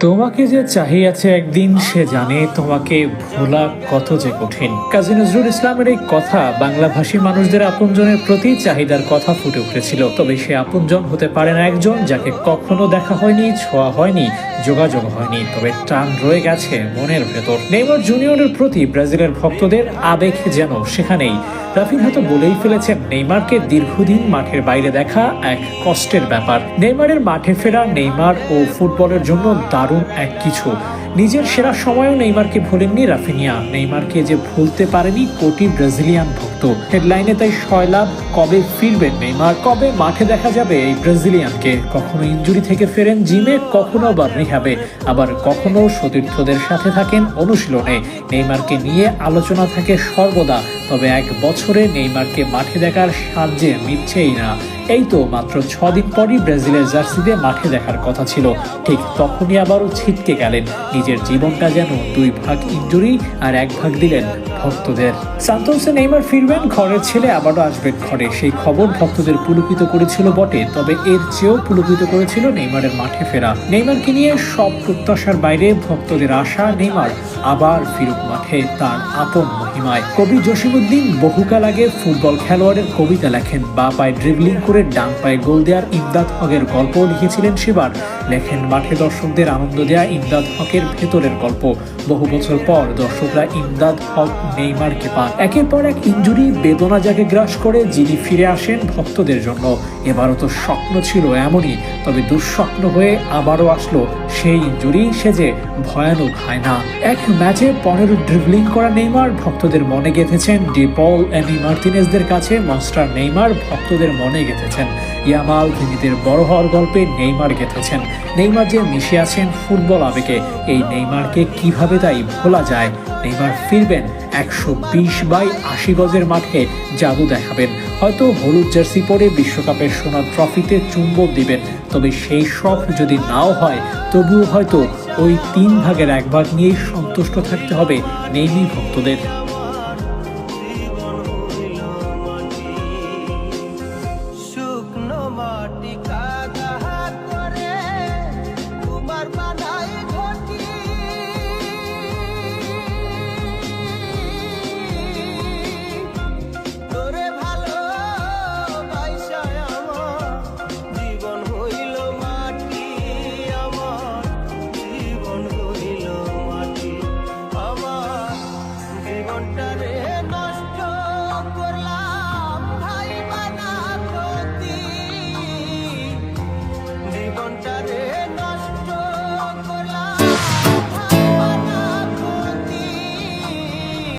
তোমাকে যে চাহিয়াছে একদিন সে জানে তোমাকে ভোলা কত যে কঠিন। কাজী নজরুল ইসলামের এই কথা বাংলাভাষী মানুষদের আপনজনের প্রতি চাহিদার কথা ফুটে উঠেছিল। তবে সে আপনজন হতে পারে না একজন যাকে কখনো দেখা হয়নি, ছোঁয়া হয়নি, যোগাযোগ হয়নি, তবে টান রয়ে গেছে মনের ভেতর। নেইমার জুনিয়রের প্রতি ব্রাজিলের ভক্তদের আবেগ যেন সেখানেই। রাফিনহা তো বলেই ফেলেছেন, নেইমারকে দীর্ঘদিন মাঠের বাইরে দেখা এক কষ্টের ব্যাপার। নেইমারের মাঠে ফেরা নেইমার ও ফুটবলের জন্য দারুণ এক কিছু। নিজের সেরা সময়ও নেইমারকে ভোলেননি রাফিনিয়া। নেইমারকে যে ভুলতে পারেনি কোটি ব্রাজিলিয়ান ভক্ত। হেডলাইনে তাই সয়লাভ, কবে ফিরবেন নেইমার, কবে মাঠে দেখা যাবে এই ব্রাজিলিয়ানকে। কখনো ইনজুরি থেকে ফেরেন জিমে, কখনো আবার রিহাবে, আবার কখনো সতীর্থদের সাথে থাকেন অনুশীলনে। নেইমারকে নিয়ে আলোচনা থাকে সর্বদা। তবে এক বছরে নেইমারকে মাঠে দেখার সাহায্যে মিটছেই না। এই তো মাত্র 6 দিন পরই ব্রাজিলের জার্সিতে মাঠে দেখার কথা ছিল। ঠিক তখনই আবারও ছিটকে গেলেন। নিজের জীবনটা যেন 2 ভাগ ইনজুরি আর 1 ভাগ দিলেন ভক্তদের। সান্তোসে নেইমার ফিরবেন, ঘরের ছেলে আবারও আসবেন ঘরে, সেই খবর ভক্তদের পুলকিত করেছিল বটে। তবে এর চেয়েও পুলকিত করেছিল নেইমারের মাঠে ফেরা। নেইমারকে নিয়ে সব প্রত্যাশার বাইরে ভক্তদের আশা নেইমার আবার ফিরুক মাঠে তার আপন মহিমায়। কবি জসিমউদ্দিন বহুকাল আগে ফুটবল খেলোয়াড়ের কবিতা লেখেন। বা পায়ে ড্রিবলিং করে ডান পায়ে গোল দেওয়ার ইমদাদ হকের গল্প লিখেছিলেন সেবার। লেখেন মাঠে দর্শকদের আনন্দ দেয়া ইমদাদ হকের ভেতরের গল্প। বহু বছর পর দর্শকরা ইমদাদ হক নেইমারকে পান। একের পর এক ইনজুরি, বেদনা যাকে গ্রাস করে, যিনি ফিরে আসেন ভক্তদের জন্য। এবারও তো স্বপ্ন ছিল এমনই, তবে দুঃস্বপ্ন হয়ে আবারও আসলো সেই ইনজুরি। সে যে ভয়ানক হয় না। এক ম্যাচে 15 ড্রিবলিং করা নেইমার ভক্তদের মনে গেঁথেছেন। ডি পল, এমি মার্টিনেজদের কাছে মনস্টার নেইমার ভক্তদের মনে গেঁথেছেন। ইয়ামাল, ভিনিদের বড় হওয়ার গল্পে নেইমার গেঁথেছেন। নেইমার যে মিশে আছেন ফুটবল আবেগে, এই নেইমারকে কিভাবে তাই ভোলা যায়। নেইমার ফিরবেন 120x80 গজের মাঠে, জাদু দেখাবেন। হয়তো হলুদ জার্সি পরে বিশ্বকাপের সোনার ট্রফিতে চুম্বক দিবেন। তবে সেই শখ যদি নাও হয়, তবুও হয়তো ওই 3 ভাগের 1 ভাগ নিয়েই সন্তুষ্ট থাকতে হবে নেইমার ভক্তদের।